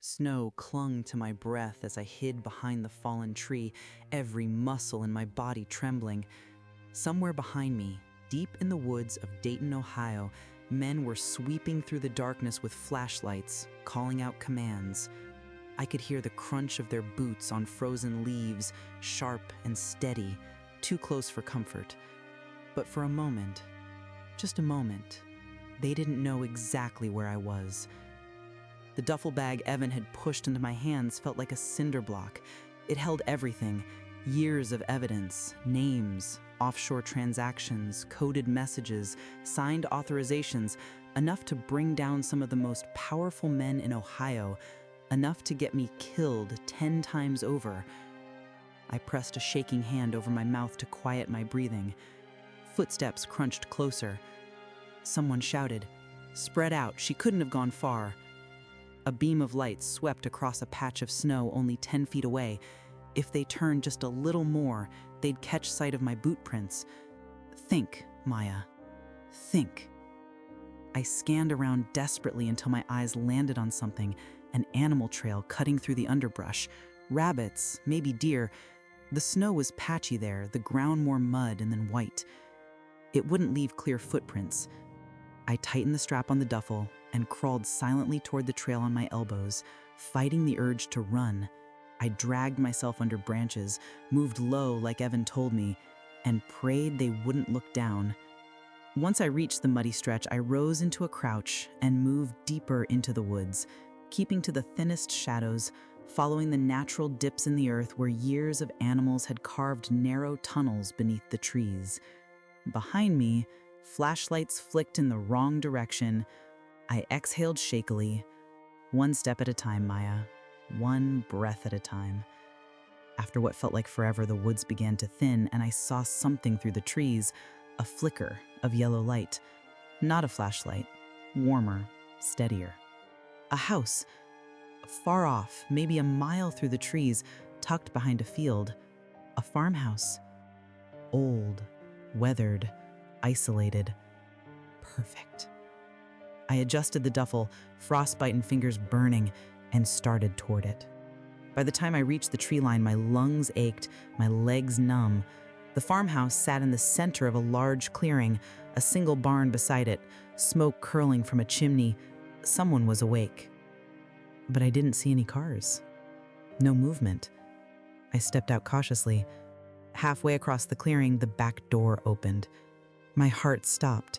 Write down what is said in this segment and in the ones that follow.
Snow clung to my breath as I hid behind the fallen tree, every muscle in my body trembling. Somewhere behind me, deep in the woods of Dayton, Ohio, men were sweeping through the darkness with flashlights, calling out commands. I could hear the crunch of their boots on frozen leaves, sharp and steady, too close for comfort. But for a moment, just a moment, they didn't know exactly where I was. The duffel bag Evan had pushed into my hands felt like a cinder block. It held everything, years of evidence, names, offshore transactions, coded messages, signed authorizations, enough to bring down some of the most powerful men in Ohio, enough to get me killed 10 times over. I pressed a shaking hand over my mouth to quiet my breathing. Footsteps crunched closer. Someone shouted, "Spread out, she couldn't have gone far." A beam of light swept across a patch of snow only 10 feet away. If they turned just a little more, they'd catch sight of my boot prints. Think, Maya. Think. I scanned around desperately until my eyes landed on something, an animal trail cutting through the underbrush. Rabbits, maybe deer. The snow was patchy there, the ground more mud and then white. It wouldn't leave clear footprints. I tightened the strap on the duffel and crawled silently toward the trail on my elbows, fighting the urge to run. I dragged myself under branches, moved low like Evan told me, and prayed they wouldn't look down. Once I reached the muddy stretch, I rose into a crouch and moved deeper into the woods, keeping to the thinnest shadows, following the natural dips in the earth where years of animals had carved narrow tunnels beneath the trees. Behind me, flashlights flicked in the wrong direction. I exhaled shakily. One step at a time, Maya. One breath at a time. After what felt like forever, the woods began to thin, and I saw something through the trees, a flicker of yellow light. Not a flashlight. Warmer, steadier. A house. Far off, maybe a mile through the trees, tucked behind a field. A farmhouse. Old, weathered, isolated. Perfect. I adjusted the duffel, frostbite fingers burning, and started toward it. By the time I reached the tree line, my lungs ached, my legs numb. The farmhouse sat in the center of a large clearing, a single barn beside it, smoke curling from a chimney. Someone was awake. But I didn't see any cars. No movement. I stepped out cautiously. Halfway across the clearing, the back door opened. My heart stopped.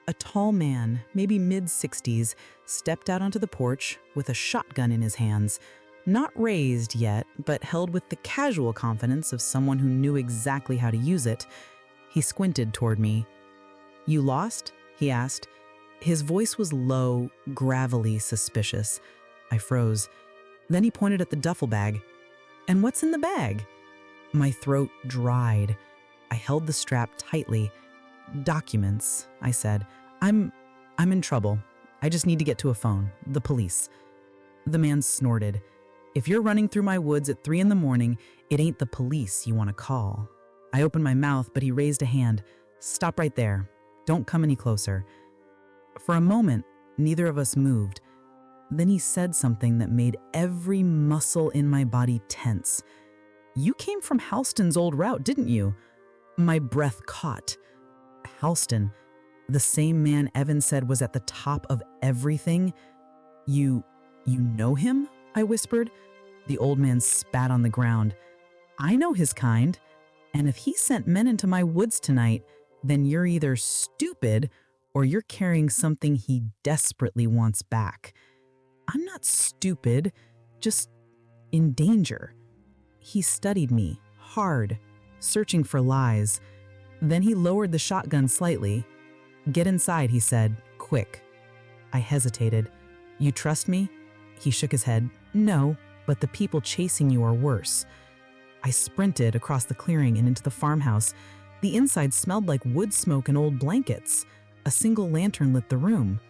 A tall man, maybe mid-60s, stepped out onto the porch with a shotgun in his hands, not raised yet, but held with the casual confidence of someone who knew exactly how to use it. He squinted toward me. "You lost?" he asked. His voice was low, gravelly, suspicious. I froze. Then he pointed at the duffel bag. "And what's in the bag?" My throat dried. I held the strap tightly. "Documents," I said. I'm in trouble. I just need to get to a phone. The police." The man snorted. "If you're running through my woods at 3 a.m, it ain't the police you want to call." I opened my mouth, but he raised a hand. "Stop right there. Don't come any closer." For a moment, neither of us moved. Then he said something that made every muscle in my body tense. "You came from Halston's old route, didn't you?" My breath caught. Halston, the same man Evan said was at the top of everything. You know him?" I whispered. The old man spat on the ground. "I know his kind, and if he sent men into my woods tonight, then you're either stupid or you're carrying something he desperately wants back." "I'm not stupid, just in danger." He studied me, hard, searching for lies. Then he lowered the shotgun slightly. "Get inside," he said, quick. I hesitated. "You trust me?" He shook his head. "No, but the people chasing you are worse." I sprinted across the clearing and into the farmhouse. The inside smelled like wood smoke and old blankets. A single lantern lit the room.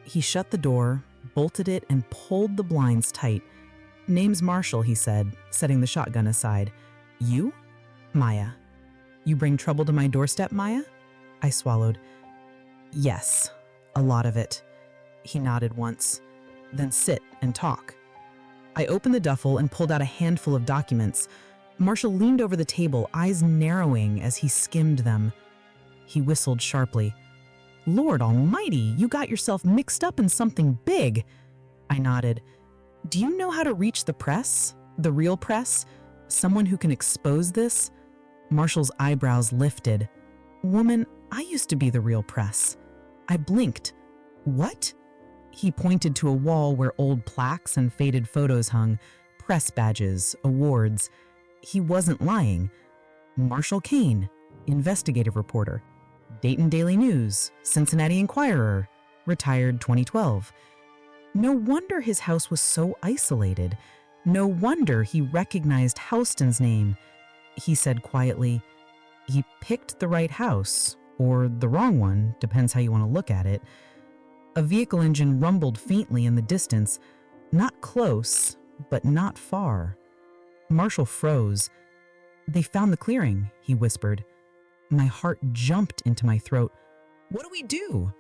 He shut the door, bolted it, and pulled the blinds tight. "Name's Marshall," he said, setting the shotgun aside. "You?" "Maya." "You bring trouble to my doorstep, Maya?" I swallowed. "Yes, a lot of it." He nodded once. "Then sit and talk." I opened the duffel and pulled out a handful of documents. Marshall leaned over the table, eyes narrowing as he skimmed them. He whistled sharply. "Lord Almighty, you got yourself mixed up in something big." I nodded. "Do you know how to reach the press? The real press? Someone who can expose this?" Marshall's eyebrows lifted. "Woman, I used to be the real press." I blinked. "What?" He pointed to a wall where old plaques and faded photos hung, press badges, awards. He wasn't lying. Marshall Kane, investigative reporter. Dayton Daily News, Cincinnati Enquirer, retired 2012. No wonder his house was so isolated. No wonder he recognized Houston's name. He said quietly, "He picked the right house, or the wrong one, depends how you want to look at it." A vehicle engine rumbled faintly in the distance, not close, but not far. Marshall froze. "They found the clearing," he whispered. My heart jumped into my throat. "What do we do?"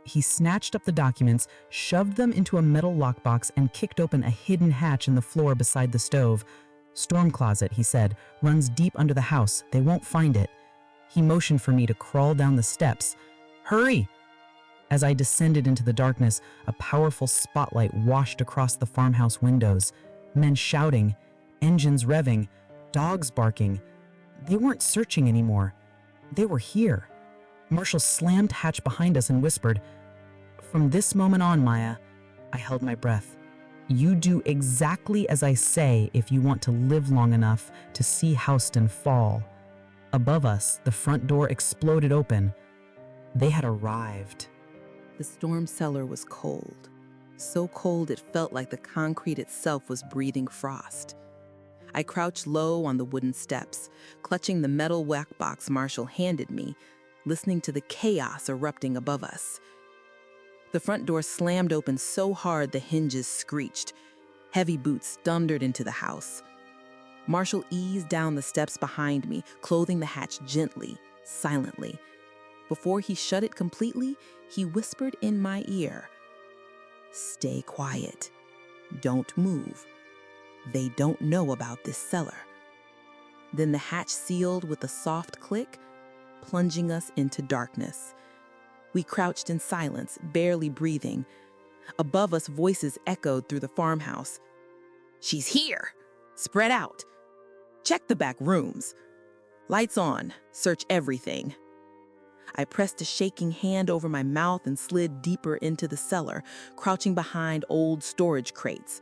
He snatched up the documents, shoved them into a metal lockbox, and kicked open a hidden hatch in the floor beside the stove. "Storm closet," he said, "runs deep under the house. They won't find it." He motioned for me to crawl down the steps. "Hurry!" As I descended into the darkness, a powerful spotlight washed across the farmhouse windows. Men shouting, engines revving, dogs barking. They weren't searching anymore. They were here. Marshall slammed hatch behind us and whispered, "From this moment on, Maya," I held my breath, "you do exactly as I say if you want to live long enough to see Houston fall." Above us, the front door exploded open. They had arrived. The storm cellar was cold, so cold it felt like the concrete itself was breathing frost. I crouched low on the wooden steps, clutching the metal whack box Marshall handed me, listening to the chaos erupting above us. The front door slammed open so hard the hinges screeched. Heavy boots thundered into the house. Marshall eased down the steps behind me, closing the hatch gently, silently. Before he shut it completely, he whispered in my ear, "Stay quiet. Don't move. They don't know about this cellar." Then the hatch sealed with a soft click, plunging us into darkness. We crouched in silence, barely breathing. Above us, voices echoed through the farmhouse. "She's here! Spread out! Check the back rooms! Lights on! Search everything!" I pressed a shaking hand over my mouth and slid deeper into the cellar, crouching behind old storage crates.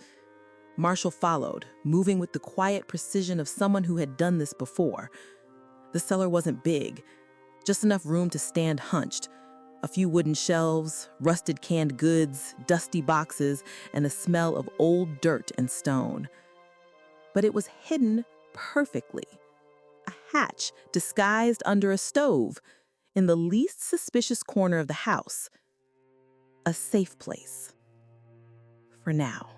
Marshall followed, moving with the quiet precision of someone who had done this before. The cellar wasn't big, just enough room to stand hunched. A few wooden shelves, rusted canned goods, dusty boxes, and the smell of old dirt and stone. But it was hidden perfectly. A hatch disguised under a stove, in the least suspicious corner of the house. A safe place. For now.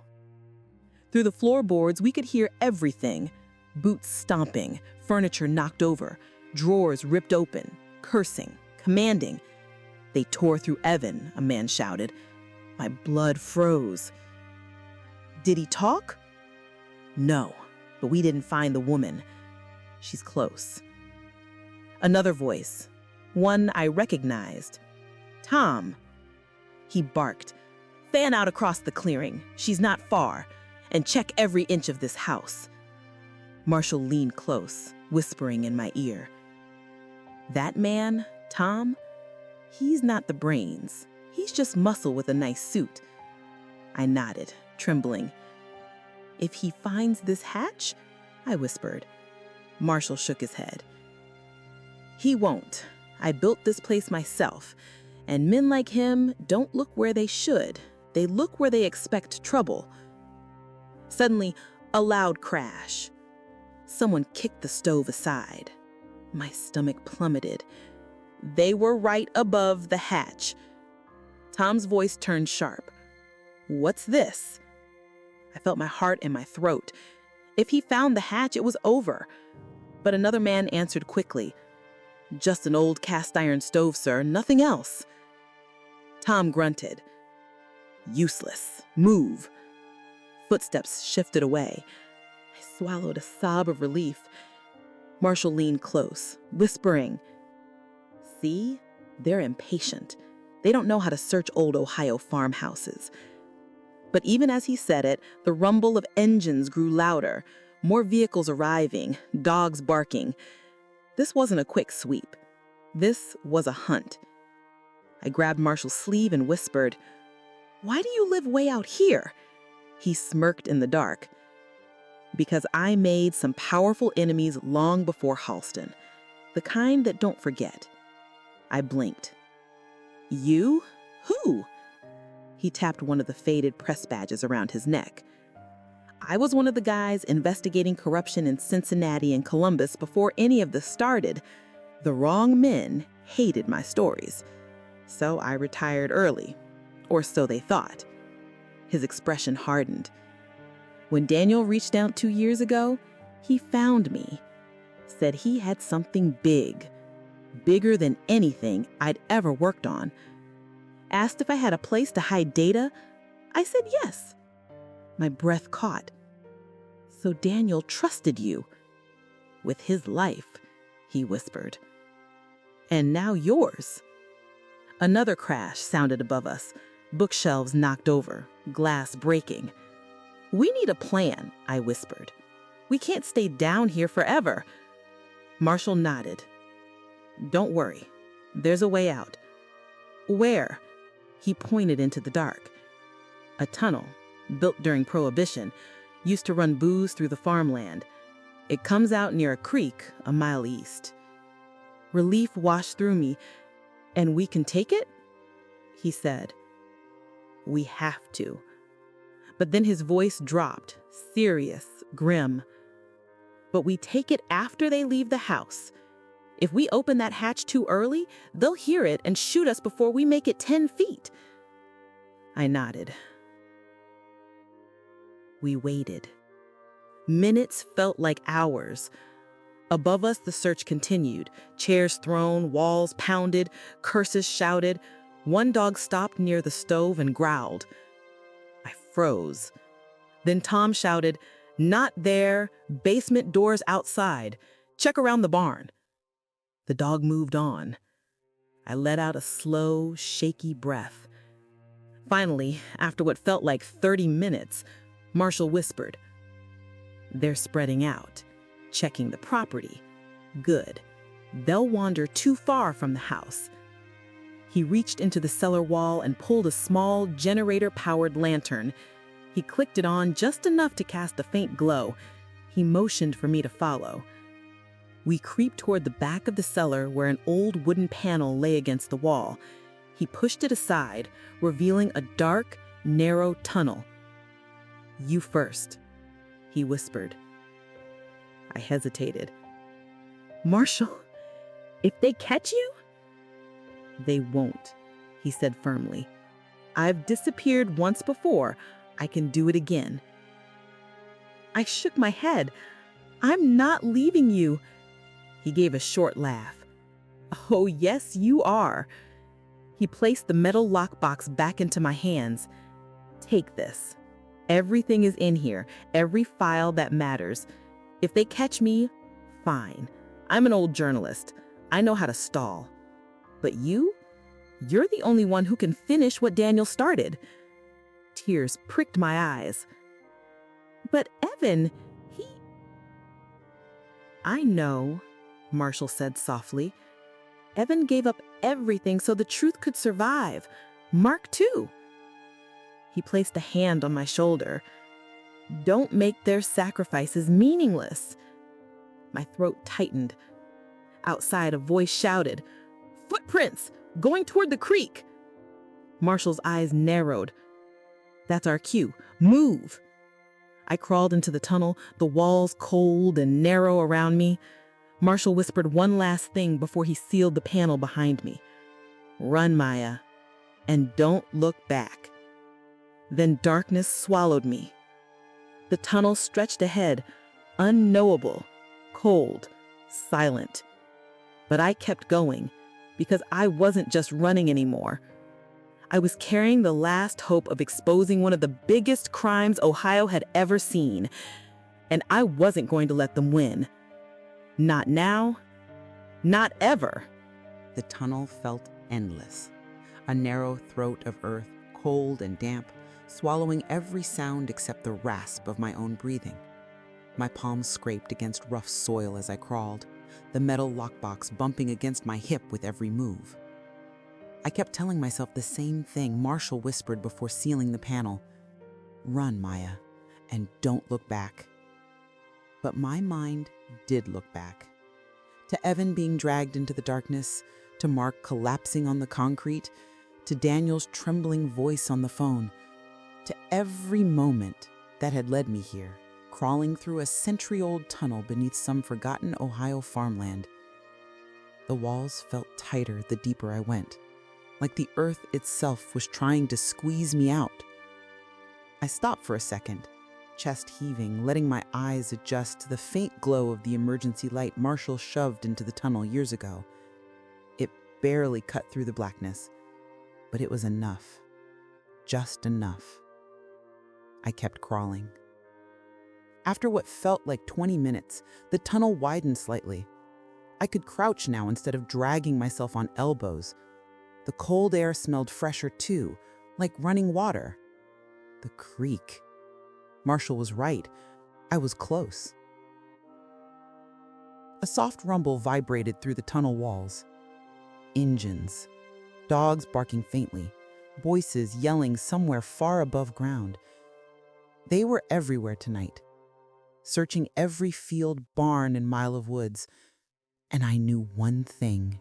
Through the floorboards, we could hear everything. Boots stomping, furniture knocked over, drawers ripped open, cursing, commanding. "They tore through Evan," a man shouted. My blood froze. "Did he talk?" "No, but we didn't find the woman. She's close." Another voice, one I recognized. "Tom." He barked. "Fan out across the clearing. She's not far. And check every inch of this house." Marshall leaned close, whispering in my ear. "That man, Tom, he's not the brains. He's just muscle with a nice suit." I nodded, trembling. "If he finds this hatch?" I whispered. Marshall shook his head. "He won't. I built this place myself, and men like him don't look where they should. They look where they expect trouble." Suddenly, a loud crash. Someone kicked the stove aside. My stomach plummeted. They were right above the hatch. Tom's voice turned sharp. "What's this?" I felt my heart in my throat. If he found the hatch, it was over. But another man answered quickly. "Just an old cast iron stove, sir, nothing else." Tom grunted. "Useless. Move." footsteps shifted away. I swallowed a sob of relief. Marshall leaned close, whispering, "See? They're impatient. They don't know how to search old Ohio farmhouses." But even as he said it, the rumble of engines grew louder, more vehicles arriving, dogs barking. This wasn't a quick sweep. This was a hunt. I grabbed Marshall's sleeve and whispered, "Why do you live way out here?" He smirked in the dark. "Because I made some powerful enemies long before Halston, the kind that don't forget." I blinked. "You? Who?" He tapped one of the faded press badges around his neck. "I was one of the guys investigating corruption in Cincinnati and Columbus before any of this started. The wrong men hated my stories. So I retired early, or so they thought." His expression hardened. "When Daniel reached out 2 years ago, he found me. Said he had something big, bigger than anything I'd ever worked on. Asked if I had a place to hide data. I said yes." My breath caught. "So Daniel trusted you." "With his life," he whispered. "And now yours." Another crash sounded above us, bookshelves knocked over, glass breaking. "We need a plan," I whispered. "We can't stay down here forever." Marshall nodded. "Don't worry. There's a way out." "Where?" He pointed into the dark. "A tunnel, built during Prohibition, used to run booze through the farmland. It comes out near a creek a mile east." Relief washed through me. "And we can take it?" He said. "We have to." But then his voice dropped, serious, grim. "But we take it after they leave the house. If we open that hatch too early, they'll hear it and shoot us before we make it 10 feet. I nodded. We waited. Minutes felt like hours. Above us, the search continued. Chairs thrown, walls pounded, curses shouted. One dog stopped near the stove and growled. I froze. Then Tom shouted, "Not there, basement doors outside. Check around the barn." The dog moved on. I let out a slow, shaky breath. Finally, after what felt like 30 minutes, Marshall whispered, "They're spreading out, checking the property. Good. They'll wander too far from the house." He reached into the cellar wall and pulled a small generator-powered lantern. He clicked it on just enough to cast a faint glow. He motioned for me to follow. We creeped toward the back of the cellar where an old wooden panel lay against the wall. He pushed it aside, revealing a dark, narrow tunnel. "You first," he whispered. I hesitated. "Marshall, if they catch you?" "They won't," he said firmly. "I've disappeared once before. I can do it again." I shook my head. "I'm not leaving you." He gave a short laugh. "Oh, yes, you are." He placed the metal lockbox back into my hands. "Take this. Everything is in here, every file that matters. If they catch me, fine. I'm an old journalist. I know how to stall. But you're the only one who can finish what Daniel started." Tears pricked my eyes. "But Evan, I know," Marshall said softly. "Evan gave up everything so the truth could survive. Mark too." He placed a hand on my shoulder. "Don't make their sacrifices meaningless." My throat tightened. Outside, a voice shouted, "Footprints! Going toward the creek!" Marshall's eyes narrowed. "That's our cue. Move!" I crawled into the tunnel, the walls cold and narrow around me. Marshall whispered one last thing before he sealed the panel behind me. "Run, Maya, and don't look back." Then darkness swallowed me. The tunnel stretched ahead, unknowable, cold, silent. But I kept going, because I wasn't just running anymore. I was carrying the last hope of exposing one of the biggest crimes Ohio had ever seen, and I wasn't going to let them win. Not now, not ever. The tunnel felt endless. A narrow throat of earth, cold and damp, swallowing every sound except the rasp of my own breathing. My palms scraped against rough soil as I crawled, the metal lockbox bumping against my hip with every move. I kept telling myself the same thing Marshall whispered before sealing the panel. Run, Maya, and don't look back. But my mind did look back. To Evan being dragged into the darkness, to Mark collapsing on the concrete, to Daniel's trembling voice on the phone, to every moment that had led me here, crawling through a century-old tunnel beneath some forgotten Ohio farmland. The walls felt tighter the deeper I went, like the earth itself was trying to squeeze me out. I stopped for a second, chest heaving, letting my eyes adjust to the faint glow of the emergency light Marshall shoved into the tunnel years ago. It barely cut through the blackness, but it was enough. Just enough. I kept crawling. After what felt like 20 minutes, the tunnel widened slightly. I could crouch now instead of dragging myself on elbows. The cold air smelled fresher too, like running water. The creek. Marshall was right. I was close. A soft rumble vibrated through the tunnel walls. Engines. Dogs barking faintly. Voices yelling somewhere far above ground. They were everywhere tonight, searching every field, barn, and mile of woods. And I knew one thing.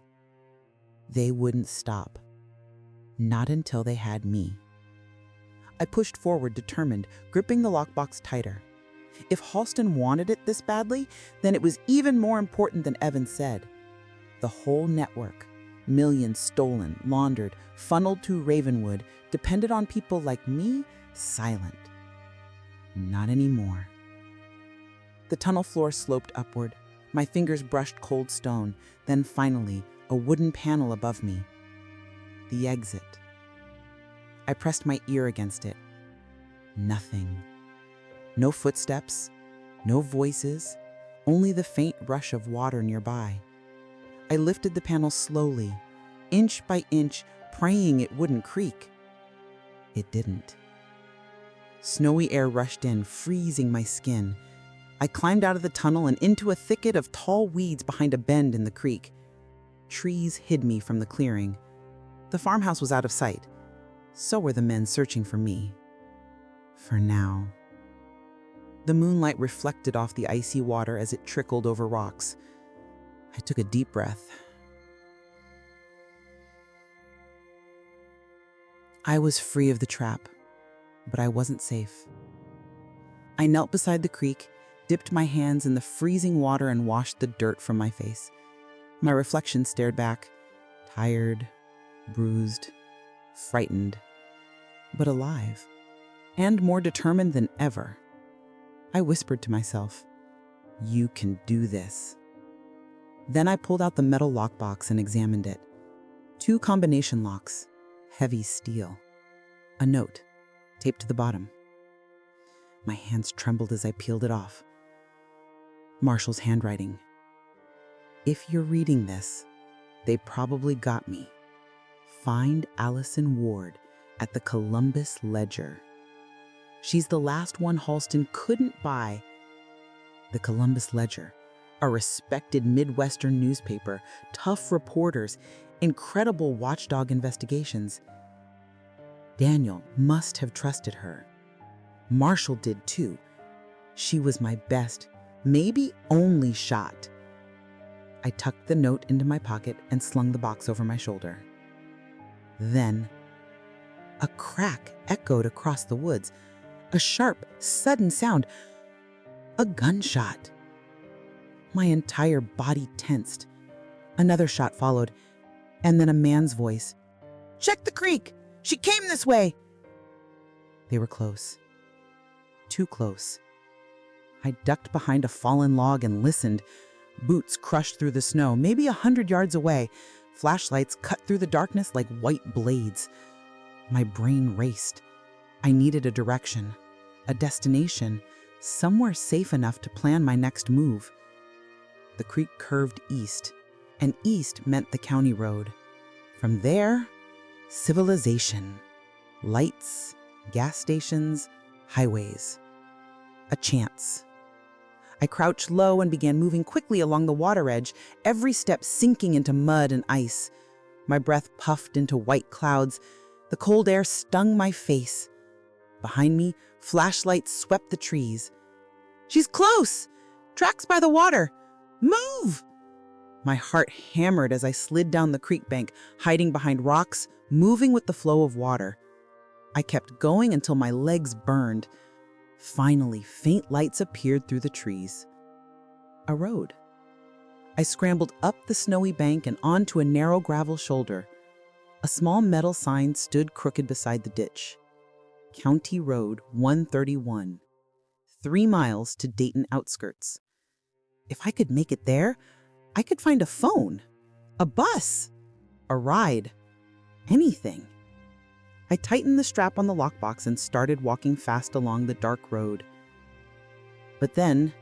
They wouldn't stop. Not until they had me. I pushed forward, determined, gripping the lockbox tighter. If Halston wanted it this badly, then it was even more important than Evan said. The whole network, millions stolen, laundered, funneled to Ravenwood, depended on people like me, silent. Not anymore. The tunnel floor sloped upward. My fingers brushed cold stone, then finally, a wooden panel above me. The exit. I pressed my ear against it. Nothing. No footsteps, no voices, only the faint rush of water nearby. I lifted the panel slowly, inch by inch, praying it wouldn't creak. It didn't. Snowy air rushed in, freezing my skin. I climbed out of the tunnel and into a thicket of tall weeds behind a bend in the creek. Trees hid me from the clearing. The farmhouse was out of sight. So were the men searching for me. For now. The moonlight reflected off the icy water as it trickled over rocks. I took a deep breath. I was free of the trap, but I wasn't safe. I knelt beside the creek, dipped my hands in the freezing water and washed the dirt from my face. My reflection stared back, tired, bruised, frightened, but alive, and more determined than ever. I whispered to myself, "You can do this." Then I pulled out the metal lockbox and examined it. 2 combination locks, heavy steel. A note, taped to the bottom. My hands trembled as I peeled it off. Marshall's handwriting. "If you're reading this, they probably got me. Find Allison Ward at the Columbus Ledger. She's the last one Halston couldn't buy." The Columbus Ledger, a respected Midwestern newspaper, tough reporters, incredible watchdog investigations. Daniel must have trusted her. Marshall did too. She was my best, maybe only shot. I tucked the note into my pocket and slung the box over my shoulder. Then, a crack echoed across the woods. A sharp, sudden sound. A gunshot. My entire body tensed. Another shot followed, and then a man's voice. "Check the creek! She came this way!" They were close. Too close. I ducked behind a fallen log and listened. Boots crushed through the snow, maybe 100 yards away. Flashlights cut through the darkness like white blades. My brain raced. I needed a direction, a destination, somewhere safe enough to plan my next move. The creek curved east, and east meant the county road. From there, civilization, lights, gas stations, highways. A chance. I crouched low and began moving quickly along the water edge, every step sinking into mud and ice. My breath puffed into white clouds. The cold air stung my face. Behind me, flashlights swept the trees. "She's close! Tracks by the water! Move!" My heart hammered as I slid down the creek bank, hiding behind rocks, moving with the flow of water. I kept going until my legs burned. Finally, faint lights appeared through the trees. A road. I scrambled up the snowy bank and onto a narrow gravel shoulder. A small metal sign stood crooked beside the ditch. County Road 131. 3 miles to Dayton outskirts. If I could make it there, I could find a phone, a bus, a ride, anything. I tightened the strap on the lockbox and started walking fast along the dark road. But then,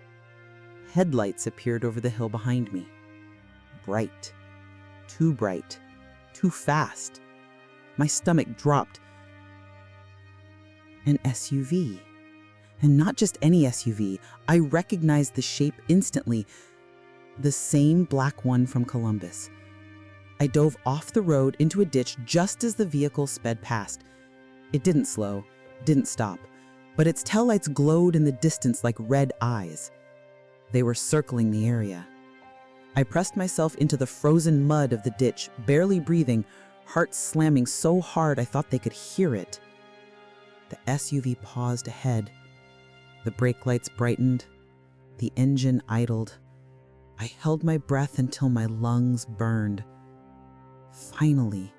headlights appeared over the hill behind me. Bright, too fast. My stomach dropped. An SUV. And not just any SUV. I recognized the shape instantly. The same black one from Columbus. I dove off the road into a ditch just as the vehicle sped past. It didn't slow, didn't stop, but its taillights glowed in the distance like red eyes. They were circling the area. I pressed myself into the frozen mud of the ditch, barely breathing, heart slamming so hard I thought they could hear it. The SUV paused ahead. The brake lights brightened. The engine idled. I held my breath until my lungs burned. Finally,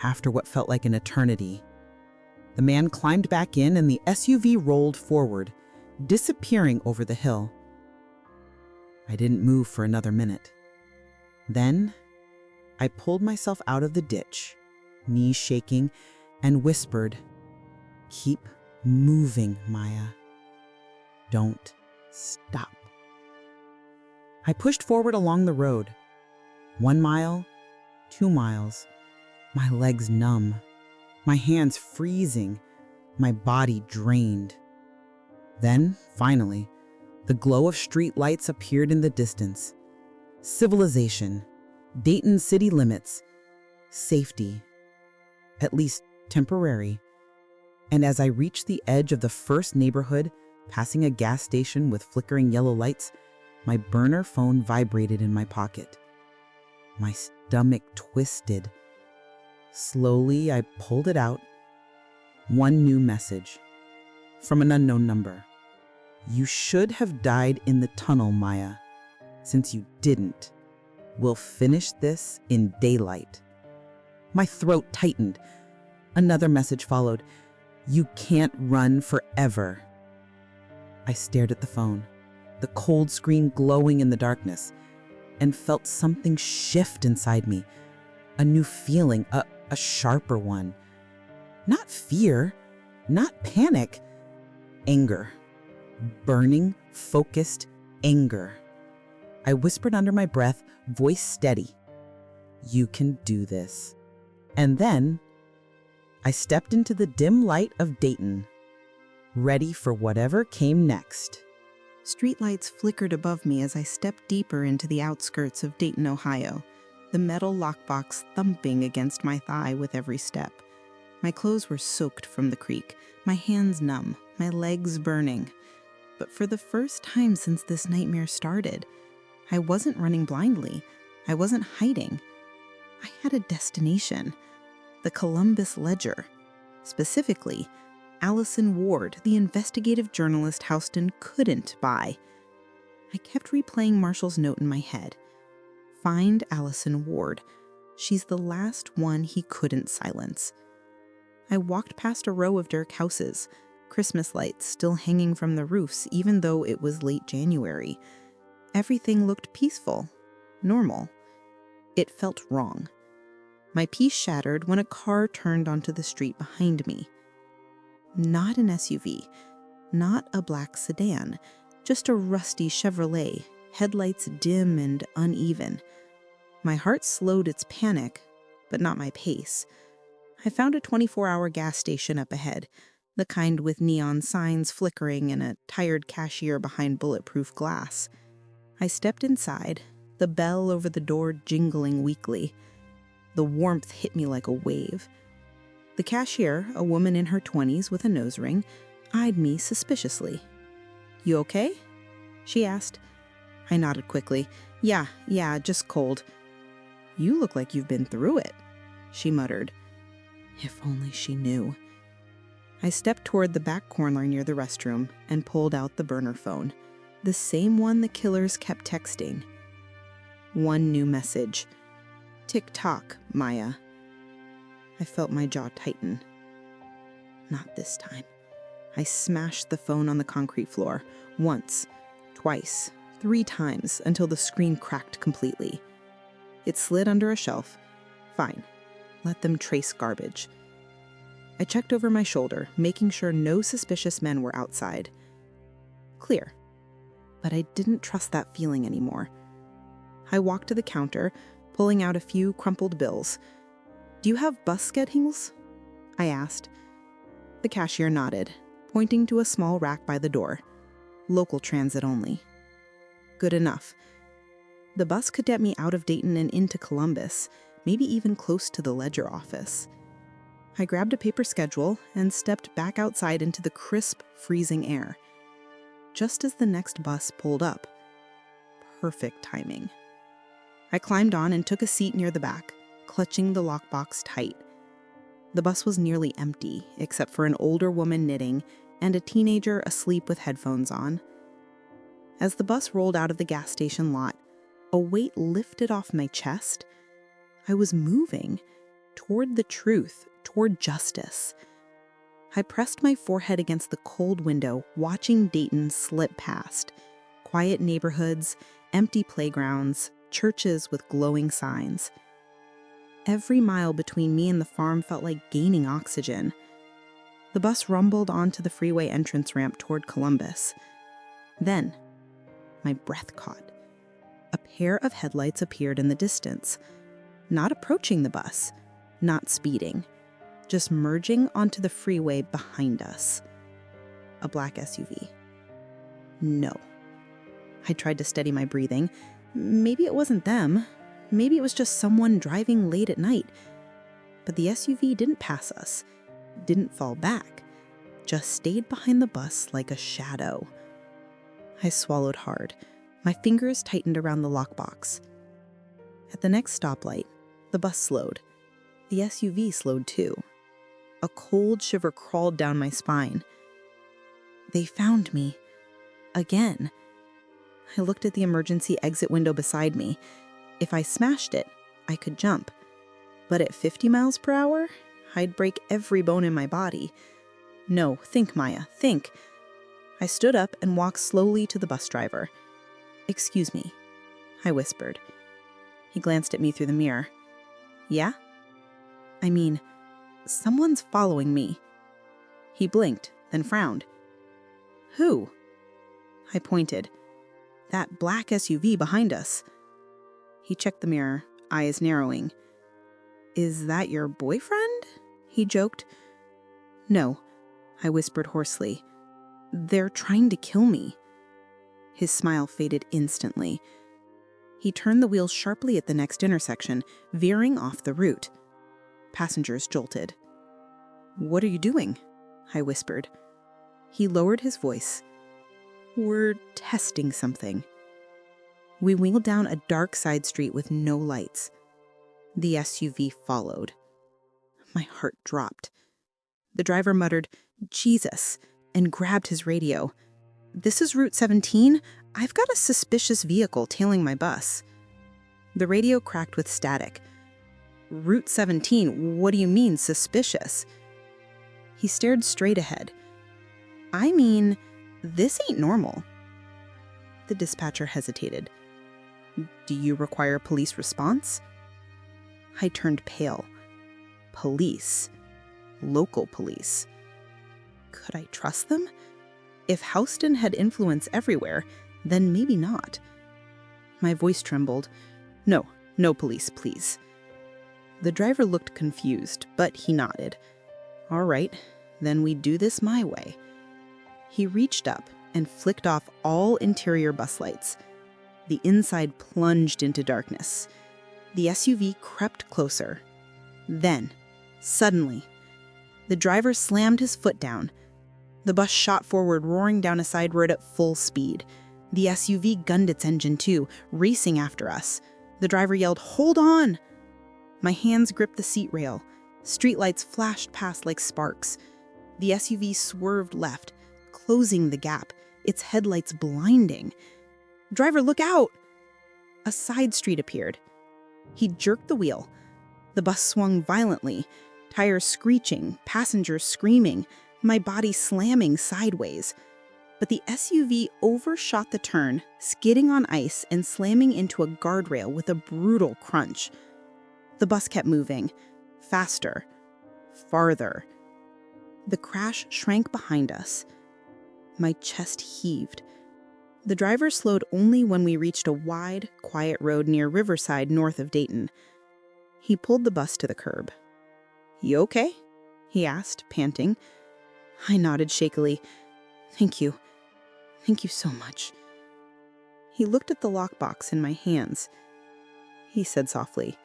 after what felt like an eternity, the man climbed back in and the SUV rolled forward, disappearing over the hill. I didn't move for another minute. Then, I pulled myself out of the ditch, knees shaking, and whispered, "Keep moving, Maya. Don't stop." I pushed forward along the road. 1 mile, 2 miles, my legs numb, my hands freezing, my body drained. Then, finally, the glow of street lights appeared in the distance. Civilization, Dayton city limits, safety, at least temporary. And as I reached the edge of the first neighborhood, passing a gas station with flickering yellow lights, my burner phone vibrated in my pocket. My stomach twisted. Slowly, I pulled it out. One new message from an unknown number. "You should have died in the tunnel, Maya. Since you didn't, we'll finish this in daylight." My throat tightened. Another message followed. "You can't run forever." I stared at the phone, the cold screen glowing in the darkness, and felt something shift inside me. A new feeling, a sharper one. Not fear, not panic. Anger. Burning, focused anger. I whispered under my breath, voice steady, "You can do this." And then, I stepped into the dim light of Dayton, ready for whatever came next. Streetlights flickered above me as I stepped deeper into the outskirts of Dayton, Ohio, the metal lockbox thumping against my thigh with every step. My clothes were soaked from the creek, my hands numb, my legs burning. But for the first time since this nightmare started, I wasn't running blindly. I wasn't hiding. I had a destination. The Columbus Ledger. Specifically, Allison Ward, the investigative journalist Houston couldn't buy. I kept replaying Marshall's note in my head. Find Allison Ward. She's the last one he couldn't silence. I walked past a row of Dirk houses, Christmas lights still hanging from the roofs even though it was late January. Everything looked peaceful, normal. It felt wrong. My peace shattered when a car turned onto the street behind me. Not an SUV, not a black sedan, just a rusty Chevrolet, headlights dim and uneven. My heart slowed its panic, but not my pace. I found a 24-hour gas station up ahead, the kind with neon signs flickering and a tired cashier behind bulletproof glass. I stepped inside, the bell over the door jingling weakly. The warmth hit me like a wave. The cashier, a woman in her 20s with a nose ring, eyed me suspiciously. "You okay?" she asked. I nodded quickly. Yeah, just cold." "You look like you've been through it," she muttered. If only she knew. I stepped toward the back corner near the restroom and pulled out the burner phone, the same one the killers kept texting. One new message. "Tick-tock, Maya." I felt my jaw tighten. Not this time. I smashed the phone on the concrete floor, once, twice, 3 times, until the screen cracked completely. It slid under a shelf. Fine. Let them trace garbage. I checked over my shoulder, making sure no suspicious men were outside. Clear. But I didn't trust that feeling anymore. I walked to the counter, pulling out a few crumpled bills. "Do you have bus schedules?" I asked. The cashier nodded, pointing to a small rack by the door. Local transit only. Good enough. The bus could get me out of Dayton and into Columbus, maybe even close to the ledger office. I grabbed a paper schedule and stepped back outside into the crisp, freezing air. Just as the next bus pulled up. Perfect timing. I climbed on and took a seat near the back, clutching the lockbox tight. The bus was nearly empty, except for an older woman knitting and a teenager asleep with headphones on. As the bus rolled out of the gas station lot, a weight lifted off my chest. I was moving toward the truth, toward justice. I pressed my forehead against the cold window, watching Dayton slip past. Quiet neighborhoods, empty playgrounds, churches with glowing signs. Every mile between me and the farm felt like gaining oxygen. The bus rumbled onto the freeway entrance ramp toward Columbus. Then, my breath caught. A pair of headlights appeared in the distance, not approaching the bus, not speeding, just merging onto the freeway behind us. A black SUV. No. I tried to steady my breathing. Maybe it wasn't them. Maybe it was just someone driving late at night. But the SUV didn't pass us, didn't fall back, just stayed behind the bus like a shadow. I swallowed hard. My fingers tightened around the lockbox. At the next stoplight, the bus slowed. The SUV slowed too. A cold shiver crawled down my spine. They found me. Again. I looked at the emergency exit window beside me. If I smashed it, I could jump. But at 50 miles per hour, I'd break every bone in my body. No, think, Maya, think. I stood up and walked slowly to the bus driver. "Excuse me," I whispered. He glanced at me through the mirror. "Yeah?" "I mean, someone's following me." He blinked, then frowned. "Who?" I pointed. "That black SUV behind us." He checked the mirror, eyes narrowing. "Is that your boyfriend?" he joked. "No," I whispered hoarsely. "They're trying to kill me." His smile faded instantly. He turned the wheel sharply at the next intersection, veering off the route. Passengers jolted. "What are you doing?" I whispered. He lowered his voice. "We're testing something." We wheeled down a dark side street with no lights. The SUV followed. My heart dropped. The driver muttered, "Jesus," and grabbed his radio. "This is Route 17. I've got a suspicious vehicle tailing my bus." The radio cracked with static. "Route 17, what do you mean, suspicious?" He stared straight ahead. "I mean, this ain't normal." The dispatcher hesitated. "Do you require police response?" I turned pale. Police. Local police. Could I trust them? If Houston had influence everywhere, then maybe not. My voice trembled. No police, please. The driver looked confused, but he nodded. All right, then we do this my way. He reached up and flicked off all interior bus lights. The inside plunged into darkness. The SUV crept closer. Then, suddenly, the driver slammed his foot down. The bus shot forward, roaring down a side road at full speed. The SUV gunned its engine too, racing after us. The driver yelled, "Hold on!" My hands gripped the seat rail. Streetlights flashed past like sparks. The SUV swerved left, closing the gap, its headlights blinding. "Driver, look out!" A side street appeared. He jerked the wheel. The bus swung violently, tires screeching, passengers screaming, my body slamming sideways. But the SUV overshot the turn, skidding on ice and slamming into a guardrail with a brutal crunch. The bus kept moving, faster, farther. The crash shrank behind us. My chest heaved. The driver slowed only when we reached a wide, quiet road near Riverside, north of Dayton. He pulled the bus to the curb. "You okay?" he asked, panting. I nodded shakily. "Thank you. Thank you so much." He looked at the lockbox in my hands. He said softly,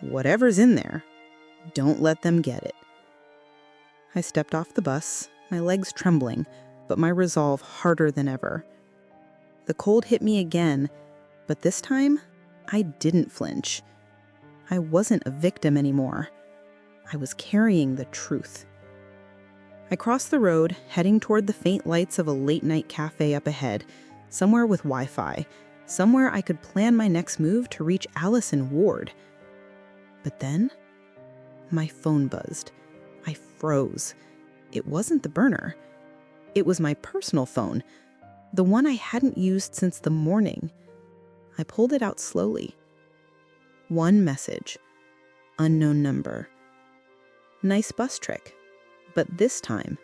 "Whatever's in there, don't let them get it." I stepped off the bus, my legs trembling, but my resolve harder than ever. The cold hit me again, but this time, I didn't flinch. I wasn't a victim anymore. I was carrying the truth. I crossed the road, heading toward the faint lights of a late-night cafe up ahead, somewhere with Wi-Fi, somewhere I could plan my next move to reach Allison Ward. But then, my phone buzzed. I froze. It wasn't the burner. It was my personal phone, the one I hadn't used since the morning. I pulled it out slowly. One message. Unknown number. Nice bus trick. But this time,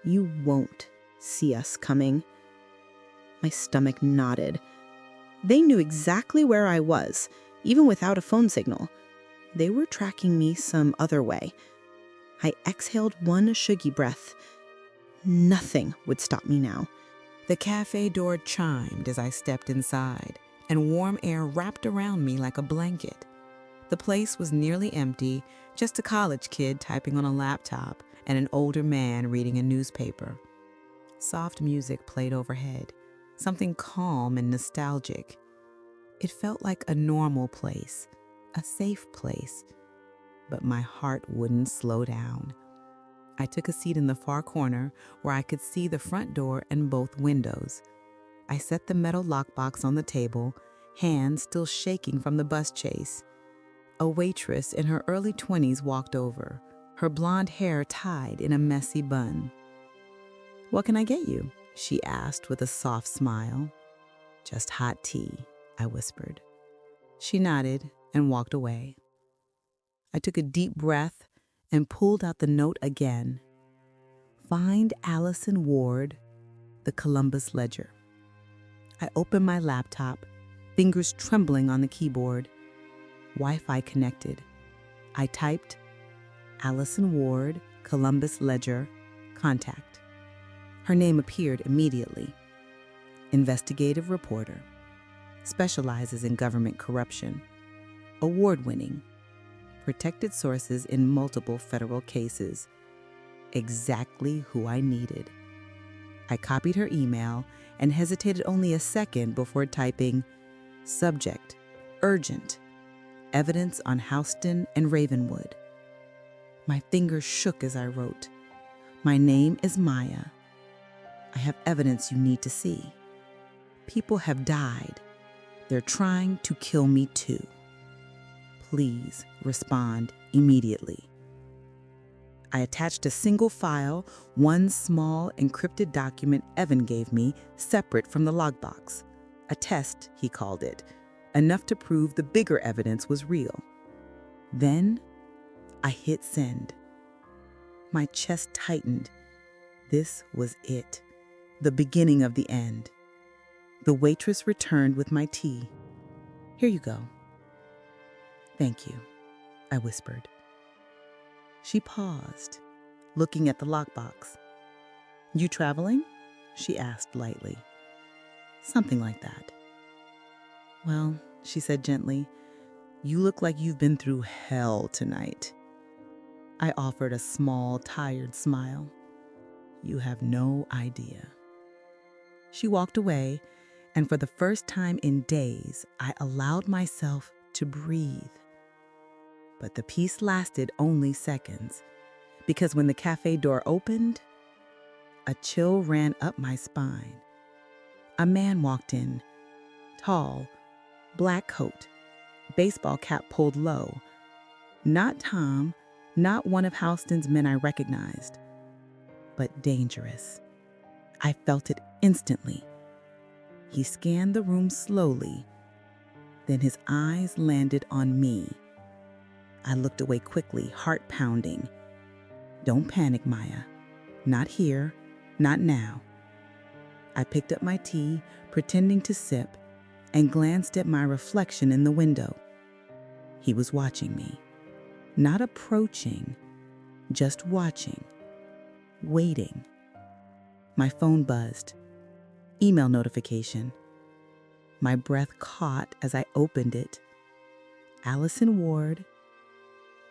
you won't see us coming. My stomach knotted. They knew exactly where I was, even without a phone signal. They were tracking me some other way. I exhaled one shuggy breath. Nothing would stop me now. The cafe door chimed as I stepped inside, and warm air wrapped around me like a blanket. The place was nearly empty, just a college kid typing on a laptop and an older man reading a newspaper. Soft music played overhead, something calm and nostalgic. It felt like a normal place, a safe place, but my heart wouldn't slow down. I took a seat in the far corner where I could see the front door and both windows. I set the metal lockbox on the table, hands still shaking from the bus chase. A waitress in her early 20s walked over, her blonde hair tied in a messy bun. "What can I get you?" she asked with a soft smile. "Just hot tea," I whispered. She nodded and walked away. I took a deep breath and pulled out the note again. Find Allison Ward, the Columbus Ledger. I opened my laptop, fingers trembling on the keyboard. Wi-Fi connected. I typed, Allison Ward, Columbus Ledger, contact. Her name appeared immediately. Investigative reporter. Specializes in government corruption. Award-winning. Protected sources in multiple federal cases. Exactly who I needed. I copied her email and hesitated only a second before typing, subject, urgent, evidence on Houston and Ravenwood. My fingers shook as I wrote, my name is Maya. I have evidence you need to see. People have died. They're trying to kill me too. Please respond immediately. I attached a single file, one small encrypted document Evan gave me, separate from the logbox. A test, he called it, enough to prove the bigger evidence was real. Then I hit send. My chest tightened. This was it, the beginning of the end. The waitress returned with my tea. "Here you go." "Thank you," I whispered. She paused, looking at the lockbox. "You traveling?" she asked lightly. "Something like that." "Well," she said gently, "you look like you've been through hell tonight." I offered a small, tired smile. "You have no idea." She walked away, and for the first time in days, I allowed myself to breathe. But the peace lasted only seconds, because when the cafe door opened, a chill ran up my spine. A man walked in, tall, black coat, baseball cap pulled low. Not Tom, not one of Houston's men I recognized, but dangerous. I felt it instantly. He scanned the room slowly, then his eyes landed on me. I looked away quickly, heart pounding. "Don't panic, Maya. Not here, not now." I picked up my tea, pretending to sip, and glanced at my reflection in the window. He was watching me, not approaching, just watching, waiting. My phone buzzed. Email notification. My breath caught as I opened it. Allison Ward,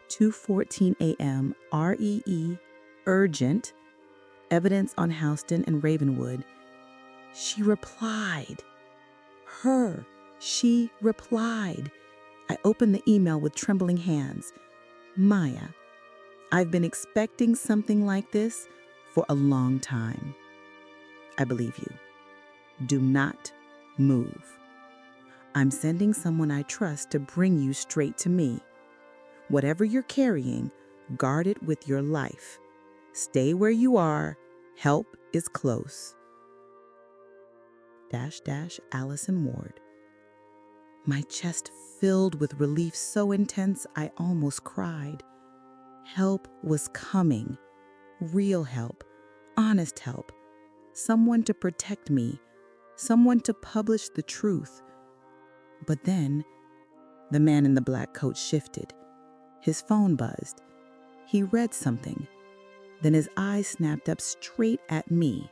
2:14 a.m. REE, urgent, evidence on Houston and Ravenwood. She replied. She replied. I opened the email with trembling hands. "Maya, I've been expecting something like this for a long time. I believe you. Do not move. I'm sending someone I trust to bring you straight to me. Whatever you're carrying, guard it with your life. Stay where you are. Help is close. Allison Ward." My chest filled with relief so intense I almost cried. Help was coming. Real help. Honest help. Someone to protect me. Someone to publish the truth. But then, the man in the black coat shifted. His phone buzzed. He read something. Then his eyes snapped up straight at me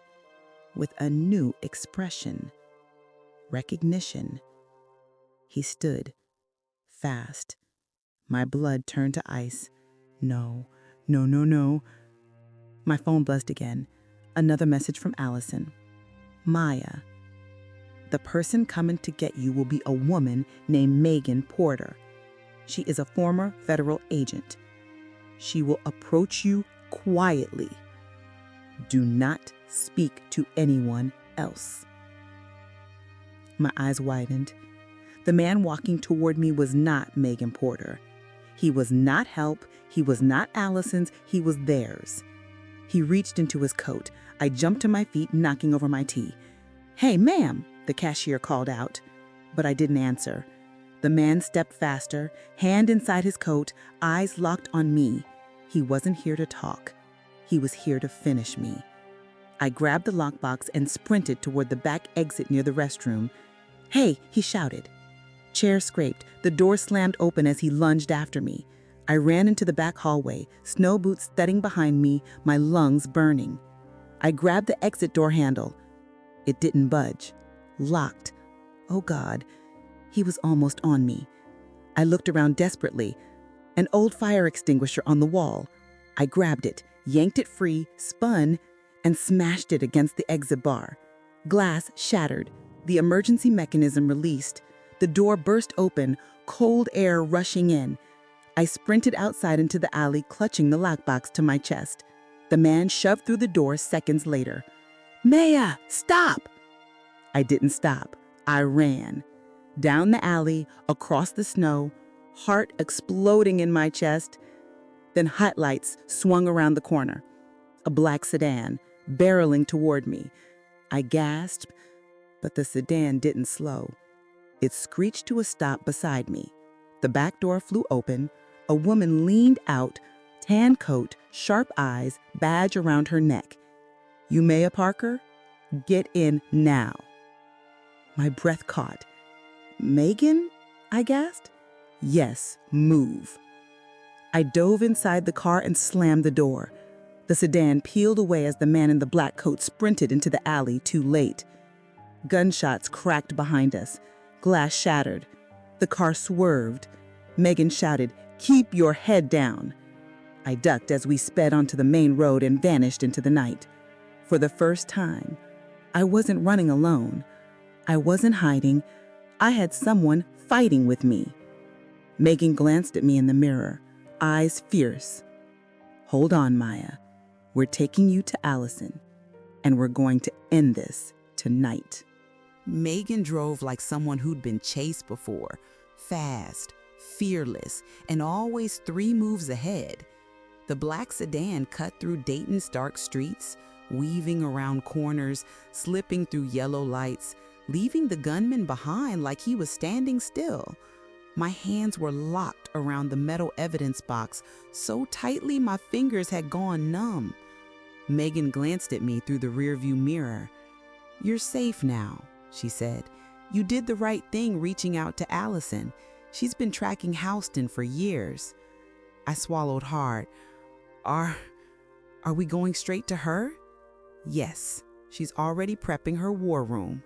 with a new expression. Recognition. He stood, fast. My blood turned to ice. No. My phone buzzed again. Another message from Allison. "Maya, the person coming to get you will be a woman named Megan Porter. She is a former federal agent. She will approach you quietly. Do not speak to anyone else." My eyes widened. The man walking toward me was not Megan Porter. He was not help. He was not Allison's. He was theirs. He reached into his coat. I jumped to my feet, knocking over my tea. "Hey, ma'am," the cashier called out, but I didn't answer. The man stepped faster, hand inside his coat, eyes locked on me. He wasn't here to talk. He was here to finish me. I grabbed the lockbox and sprinted toward the back exit near the restroom. "Hey," he shouted. Chair scraped. The door slammed open as he lunged after me. I ran into the back hallway, snow boots thudding behind me, my lungs burning. I grabbed the exit door handle. It didn't budge. Locked. Oh God, he was almost on me. I looked around desperately. An old fire extinguisher on the wall. I grabbed it, yanked it free, spun, and smashed it against the exit bar. Glass shattered. The emergency mechanism released. The door burst open, cold air rushing in. I sprinted outside into the alley, clutching the lockbox to my chest. The man shoved through the door seconds later. "Maya, stop!" I didn't stop. I ran. Down the alley, across the snow, heart exploding in my chest. Then hot lights swung around the corner. A black sedan, barreling toward me. I gasped, but the sedan didn't slow. It screeched to a stop beside me. The back door flew open. A woman leaned out, tan coat, sharp eyes, badge around her neck. "Umea Parker, get in now." My breath caught. "Megan?" I gasped. "Yes, move." I dove inside the car and slammed the door. The sedan peeled away as the man in the black coat sprinted into the alley, too late. Gunshots cracked behind us. Glass shattered. The car swerved. Megan shouted, "Keep your head down." I ducked as we sped onto the main road and vanished into the night. For the first time, I wasn't running alone. I wasn't hiding. I had someone fighting with me. Megan glanced at me in the mirror, eyes fierce. "Hold on, Maya. We're taking you to Allison, and we're going to end this tonight." Megan drove like someone who'd been chased before, fast, fearless, and always 3 moves ahead. The black sedan cut through Dayton's dark streets, weaving around corners, slipping through yellow lights, leaving the gunman behind like he was standing still. My hands were locked around the metal evidence box so tightly my fingers had gone numb. Megan glanced at me through the rearview mirror. "You're safe now," she said. "You did the right thing reaching out to Allison. She's been tracking Houston for years." I swallowed hard. Are we going straight to her?" "Yes, she's already prepping her war room."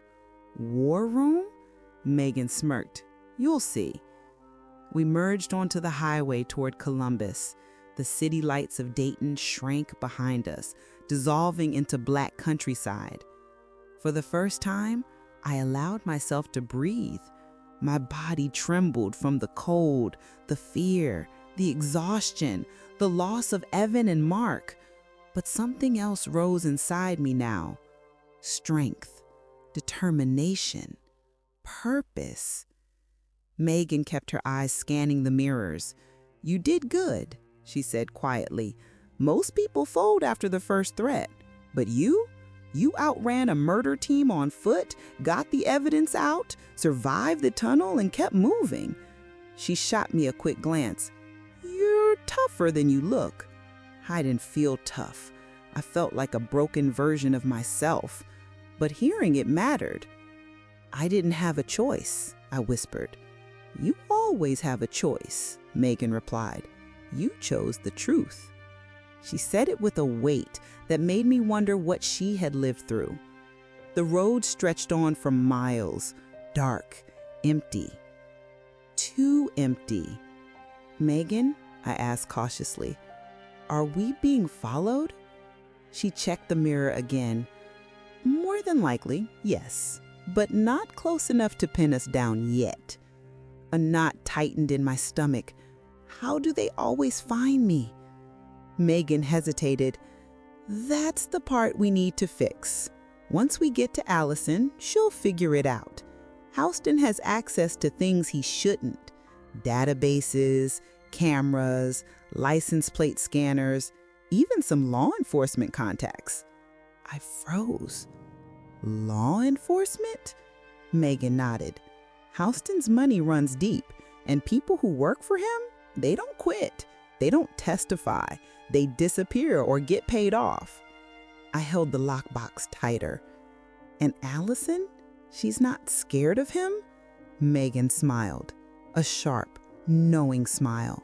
"War room?" Megan smirked. "You'll see." We merged onto the highway toward Columbus. The city lights of Dayton shrank behind us, dissolving into black countryside. For the first time, I allowed myself to breathe. My body trembled from the cold, the fear, the exhaustion, the loss of Evan and Mark. But something else rose inside me now. Strength, determination, purpose. Megan kept her eyes scanning the mirrors. "You did good," she said quietly. "Most people fold after the first threat. But you outran a murder team on foot, got the evidence out, survived the tunnel, and kept moving." She shot me a quick glance. "You're tougher than you look." I didn't feel tough. I felt like a broken version of myself. But hearing it mattered. "I didn't have a choice," I whispered. "You always have a choice," Megan replied. "You chose the truth." She said it with a weight that made me wonder what she had lived through. The road stretched on for miles, dark, empty. Too empty. "Megan," I asked cautiously, "are we being followed?" She checked the mirror again. "More than likely, yes, but not close enough to pin us down yet." A knot tightened in my stomach. How do they always find me? Megan hesitated. "That's the part we need to fix. Once we get to Allison, she'll figure it out. Houston has access to things he shouldn't. Databases, cameras, license plate scanners, even some law enforcement contacts." I froze. "Law enforcement?" Megan nodded. "Houston's money runs deep, and people who work for him, they don't quit. They don't testify. They disappear or get paid off." I held the lockbox tighter. "And Allison? She's not scared of him?" Megan smiled, a sharp, knowing smile.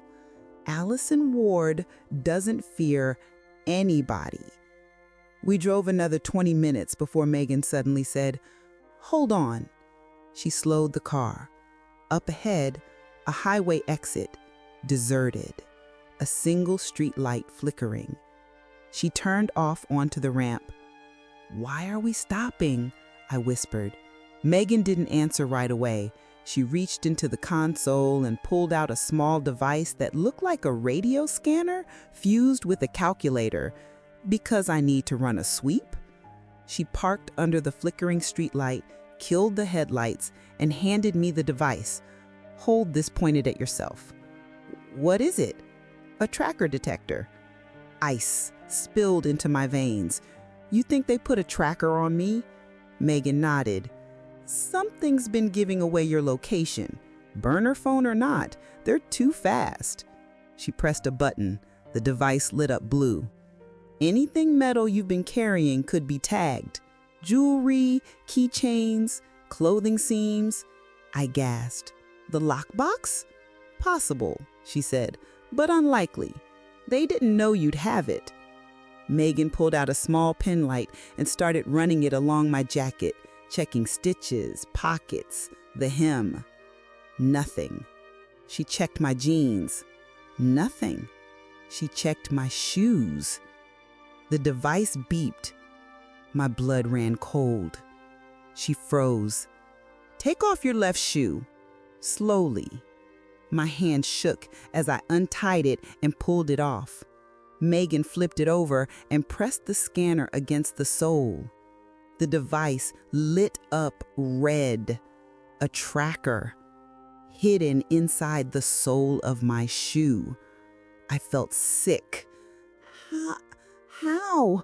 "Allison Ward doesn't fear anybody." We drove another 20 minutes before Megan suddenly said, "Hold on." She slowed the car. Up ahead, a highway exit, deserted, a single street light flickering. She turned off onto the ramp. "Why are we stopping?" I whispered. Megan didn't answer right away. She reached into the console and pulled out a small device that looked like a radio scanner fused with a calculator. "Because I need to run a sweep?" She parked under the flickering streetlight, killed the headlights, and handed me the device. "Hold this pointed at yourself." "What is it?" "A tracker detector." Ice spilled into my veins. "You think they put a tracker on me?" Megan nodded. "Something's been giving away your location. Burner phone or not, they're too fast." She pressed a button. The device lit up blue. Anything metal you've been carrying could be tagged. Jewelry, keychains, clothing seams. I gasped. The lockbox? Possible, she said, but unlikely. They didn't know you'd have it. Megan pulled out a small pen light and started running it along my jacket, checking stitches, pockets, the hem. Nothing. She checked my jeans. Nothing. She checked my shoes. The device beeped. My blood ran cold. She froze. Take off your left shoe. Slowly. My hand shook as I untied it and pulled it off. Megan flipped it over and pressed the scanner against the sole. The device lit up red. A tracker. Hidden inside the sole of my shoe. I felt sick. How?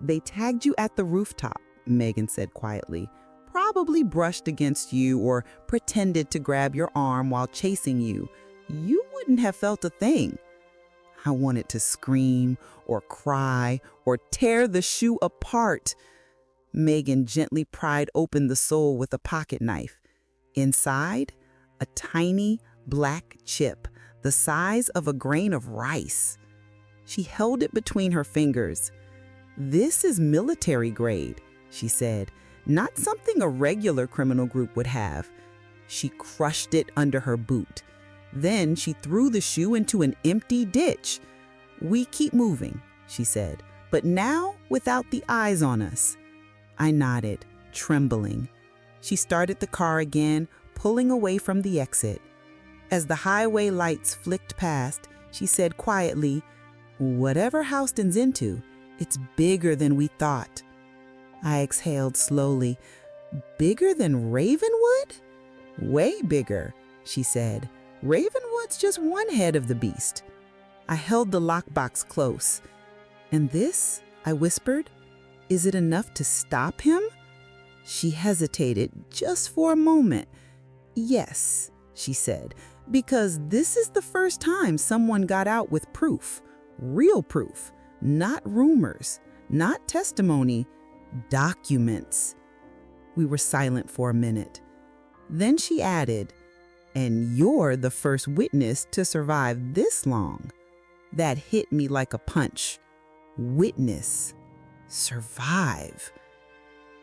They tagged you at the rooftop, Megan said quietly. Probably brushed against you or pretended to grab your arm while chasing you. You wouldn't have felt a thing. I wanted to scream or cry or tear the shoe apart. Megan gently pried open the sole with a pocket knife. Inside, a tiny black chip the size of a grain of rice. She held it between her fingers. This is military grade, she said, not something a regular criminal group would have. She crushed it under her boot. Then she threw the shoe into an empty ditch. We keep moving, she said, but now without the eyes on us. I nodded, trembling. She started the car again, pulling away from the exit. As the highway lights flicked past, she said quietly, "Whatever Houston's into, it's bigger than we thought." I exhaled slowly. Bigger than Ravenwood? Way bigger, she said. Ravenwood's just one head of the beast. I held the lockbox close. And this, I whispered, is it enough to stop him? She hesitated just for a moment. Yes, she said, because this is the first time someone got out with proof, real proof, not rumors, not testimony, documents. We were silent for a minute. Then she added, "And you're the first witness to survive this long." That hit me like a punch. Witness. Survive.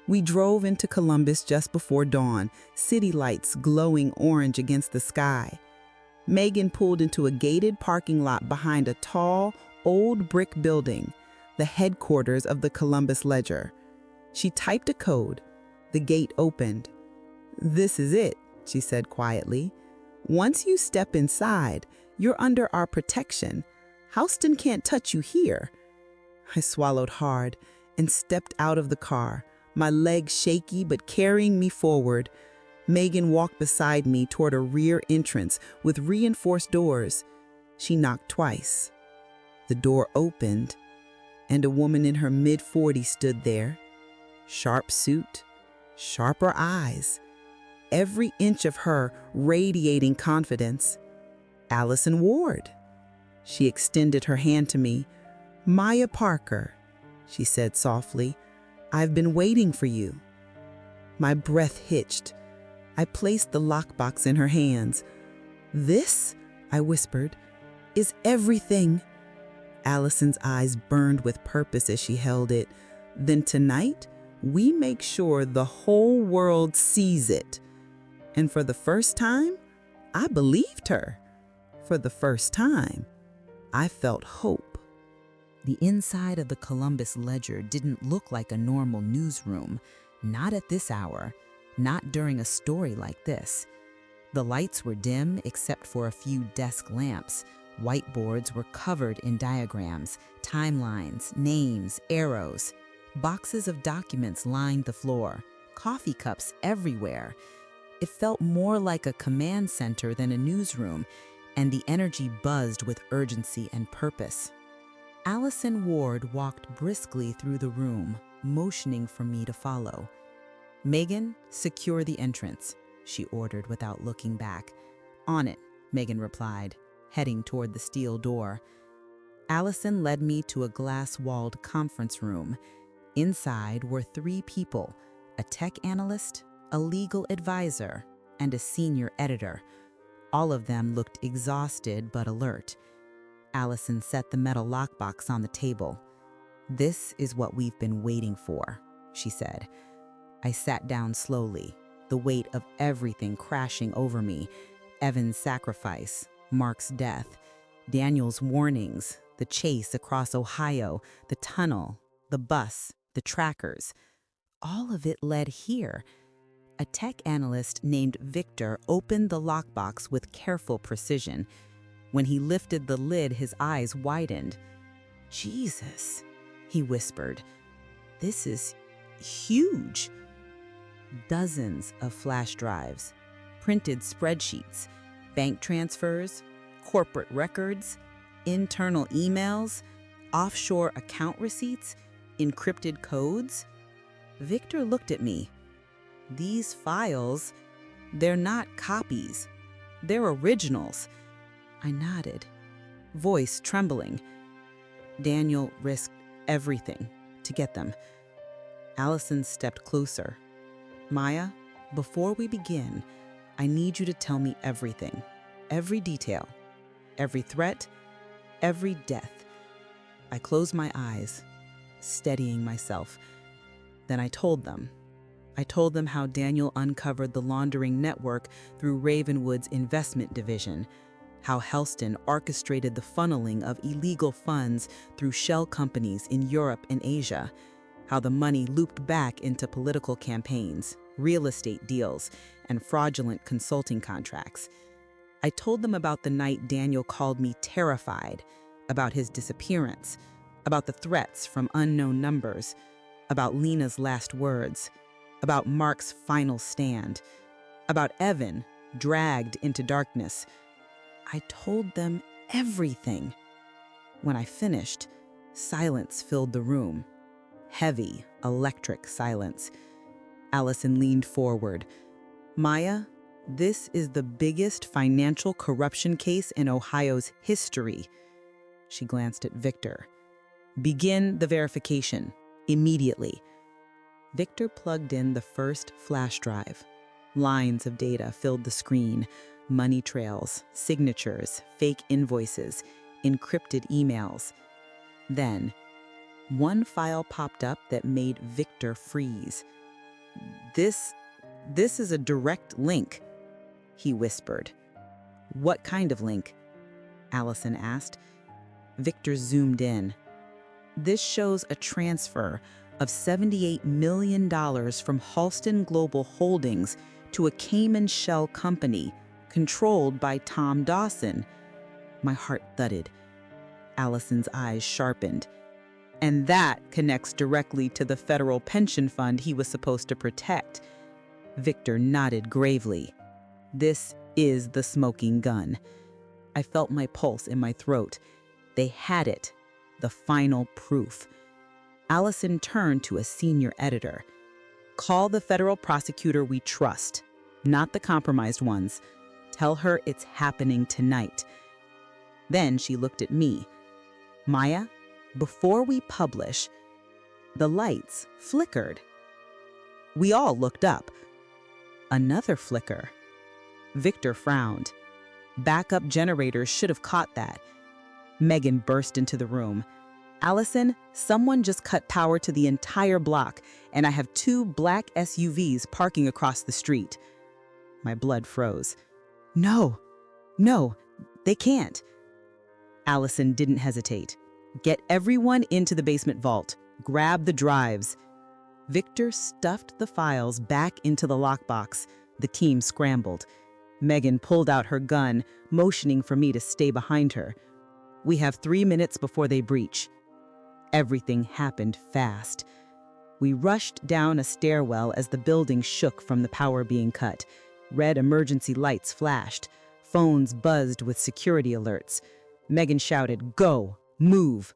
We drove into Columbus just before dawn, city lights glowing orange against the sky. Megan pulled into a gated parking lot behind a tall, old brick building, the headquarters of the Columbus Ledger. She typed a code. The gate opened. "This is it," she said quietly. "Once you step inside, you're under our protection. Houston can't touch you here." I swallowed hard and stepped out of the car, my legs shaky but carrying me forward. Megan walked beside me toward a rear entrance with reinforced doors. She knocked twice. The door opened, and a woman in her mid-40s stood there. Sharp suit, sharper eyes, every inch of her radiating confidence. Allison Ward. She extended her hand to me. "Maya Parker," she said softly, "I've been waiting for you." My breath hitched. I placed the lockbox in her hands. "This," I whispered, "is everything." Allison's eyes burned with purpose as she held it. "Then tonight, we make sure the whole world sees it." And for the first time, I believed her. For the first time, I felt hope. The inside of the Columbus Ledger didn't look like a normal newsroom, not at this hour, not during a story like this. The lights were dim except for a few desk lamps. Whiteboards were covered in diagrams, timelines, names, arrows. Boxes of documents lined the floor, coffee cups everywhere. It felt more like a command center than a newsroom, and the energy buzzed with urgency and purpose. Allison Ward walked briskly through the room, motioning for me to follow. "Megan, secure the entrance," she ordered without looking back. "On it," Megan replied. heading toward the steel door. Allison led me to a glass-walled conference room. Inside were 3 people, a tech analyst, a legal advisor, and a senior editor. All of them looked exhausted but alert. Allison set the metal lockbox on the table. "This is what we've been waiting for," she said. I sat down slowly, the weight of everything crashing over me. Evan's sacrifice, Mark's death, Daniel's warnings, the chase across Ohio, the tunnel, the bus, the trackers. All of it led here. A tech analyst named Victor opened the lockbox with careful precision. When he lifted the lid, his eyes widened. "Jesus," he whispered. "This is huge." Dozens of flash drives, printed spreadsheets, bank transfers, corporate records, internal emails, offshore account receipts, encrypted codes. Victor looked at me. "These files, they're not copies. They're originals." I nodded, voice trembling. "Daniel risked everything to get them." Allison stepped closer. "Maya, before we begin, I need you to tell me everything, every detail, every threat, every death." I closed my eyes, steadying myself. Then I told them. I told them how Daniel uncovered the laundering network through Ravenwood's investment division, how Helston orchestrated the funneling of illegal funds through shell companies in Europe and Asia, how the money looped back into political campaigns, real estate deals, and fraudulent consulting contracts. I told them about the night Daniel called me terrified, about his disappearance, about the threats from unknown numbers, about Lena's last words, about Mark's final stand, about Evan dragged into darkness. I told them everything. When I finished, silence filled the room. Heavy, electric silence. Allison leaned forward. "Maya, this is the biggest financial corruption case in Ohio's history." She glanced at Victor. "Begin the verification, immediately." Victor plugged in the first flash drive. Lines of data filled the screen. Money trails, signatures, fake invoices, encrypted emails. Then, one file popped up that made Victor freeze. This is a direct link," he whispered. "What kind of link?" Allison asked. Victor zoomed in. "This shows a transfer of $78 million from Halston Global Holdings to a Cayman shell company controlled by Tom Dawson." My heart thudded. Allison's eyes sharpened. "And that connects directly to the federal pension fund he was supposed to protect." Victor nodded gravely. "This is the smoking gun." I felt my pulse in my throat. They had it, the final proof. Allison turned to a senior editor. "Call the federal prosecutor we trust, not the compromised ones. Tell her it's happening tonight." Then she looked at me. "Maya, before we publish..." The lights flickered. We all looked up. Another flicker. Victor frowned. Backup generators should have caught that. Megan burst into the room. "Allison, someone just cut power to the entire block, and I have 2 black SUVs parking across the street." My blood froze. No, they can't." Allison didn't hesitate. "Get everyone into the basement vault. Grab the drives." Victor stuffed the files back into the lockbox. The team scrambled. Megan pulled out her gun, motioning for me to stay behind her. "We have 3 minutes before they breach." Everything happened fast. We rushed down a stairwell as the building shook from the power being cut. Red emergency lights flashed. Phones buzzed with security alerts. Megan shouted, "Go! Move!"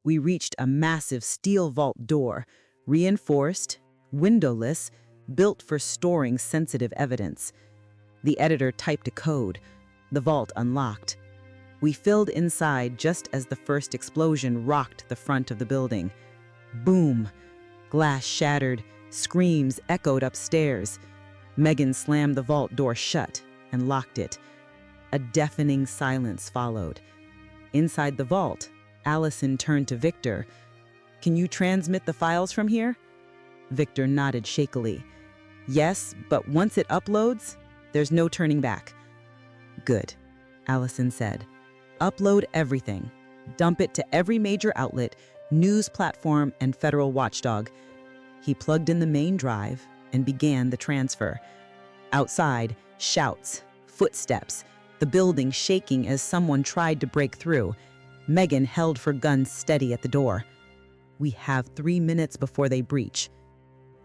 We reached a massive steel vault door, reinforced, windowless, built for storing sensitive evidence. The editor typed a code. The vault unlocked. We filled inside just as the first explosion rocked the front of the building. Boom! Glass shattered, screams echoed upstairs. Megan slammed the vault door shut and locked it. A deafening silence followed. Inside the vault, Allison turned to Victor. "Can you transmit the files from here?" Victor nodded shakily. "Yes, but once it uploads, there's no turning back." "Good," Allison said. "Upload everything. Dump it to every major outlet, news platform, and federal watchdog." He plugged in the main drive and began the transfer. Outside, shouts, footsteps, the building shaking as someone tried to break through. Megan held her gun steady at the door. "We have 3 minutes before they breach."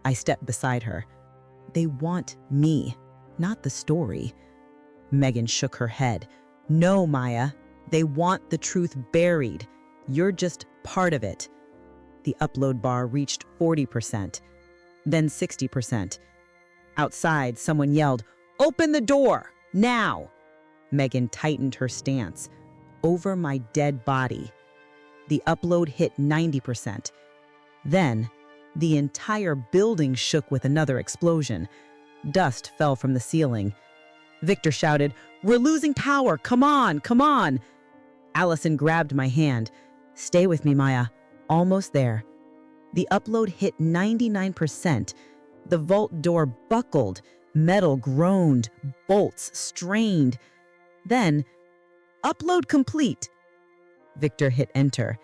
I stepped beside her. "They want me, not the story." Megan shook her head. "No, Maya. They want the truth buried. You're just part of it." The upload bar reached 40%, then 60%. Outside, someone yelled, "Open the door, now!" Megan tightened her stance. Over my dead body. The upload hit 90%. Then, the entire building shook with another explosion. Dust fell from the ceiling. Victor shouted, "We're losing power! Come on, come on!" Allison grabbed my hand. "Stay with me, Maya. Almost there." The upload hit 99%. The vault door buckled. Metal groaned. Bolts strained. Then, "Upload complete." Victor hit enter.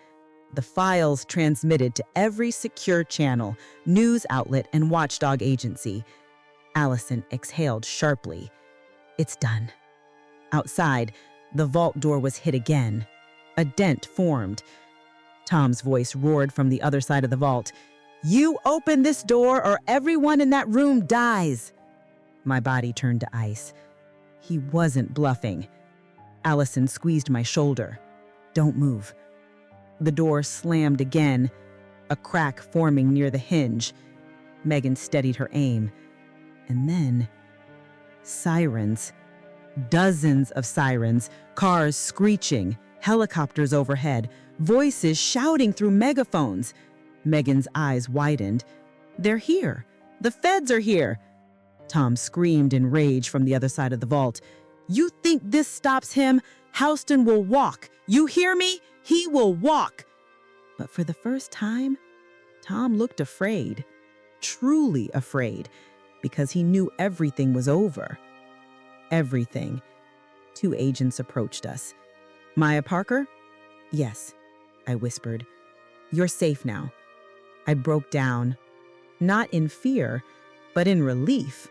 The files transmitted to every secure channel, news outlet, and watchdog agency. Allison exhaled sharply. "It's done." Outside, the vault door was hit again. A dent formed. Tom's voice roared from the other side of the vault. "You open this door or everyone in that room dies." My body turned to ice. He wasn't bluffing. Allison squeezed my shoulder. "Don't move." The door slammed again, a crack forming near the hinge. Megan steadied her aim. And then, sirens. Dozens of sirens, cars screeching, helicopters overhead, voices shouting through megaphones. Megan's eyes widened. "They're here. The feds are here." Tom screamed in rage from the other side of the vault. "You think this stops him? Houston will walk. You hear me? He will walk." But for the first time, Tom looked afraid, truly afraid, because he knew everything was over. Everything. 2 agents approached us. "Maya Parker?" "Yes," I whispered. "You're safe now." I broke down, not in fear, but in relief.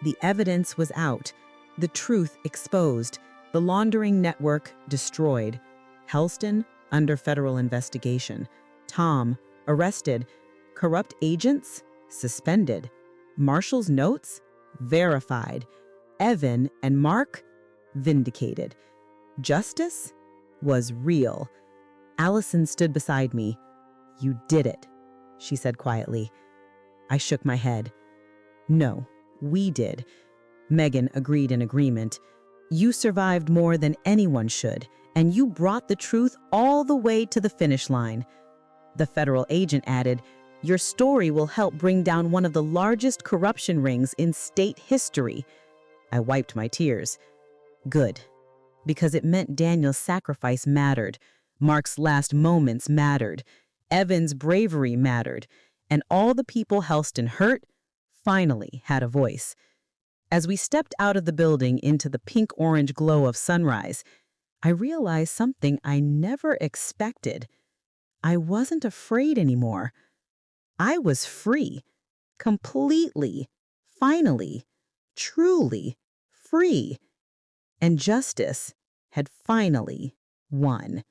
The evidence was out, the truth exposed, the laundering network destroyed. Helston under federal investigation. Tom arrested. Corrupt agents suspended. Marshall's notes verified. Evan and Mark vindicated. Justice was real. Allison stood beside me. "You did it," she said quietly. I shook my head. "No, we did." Megan agreed in agreement. "You survived more than anyone should, and you brought the truth all the way to the finish line." The federal agent added, "Your story will help bring down one of the largest corruption rings in state history." I wiped my tears. Good, because it meant Daniel's sacrifice mattered. Mark's last moments mattered. Evan's bravery mattered. And all the people Helston hurt finally had a voice. As we stepped out of the building into the pink-orange glow of sunrise, I realized something I never expected. I wasn't afraid anymore. I was free. Completely. Finally. Truly free. And justice had finally won.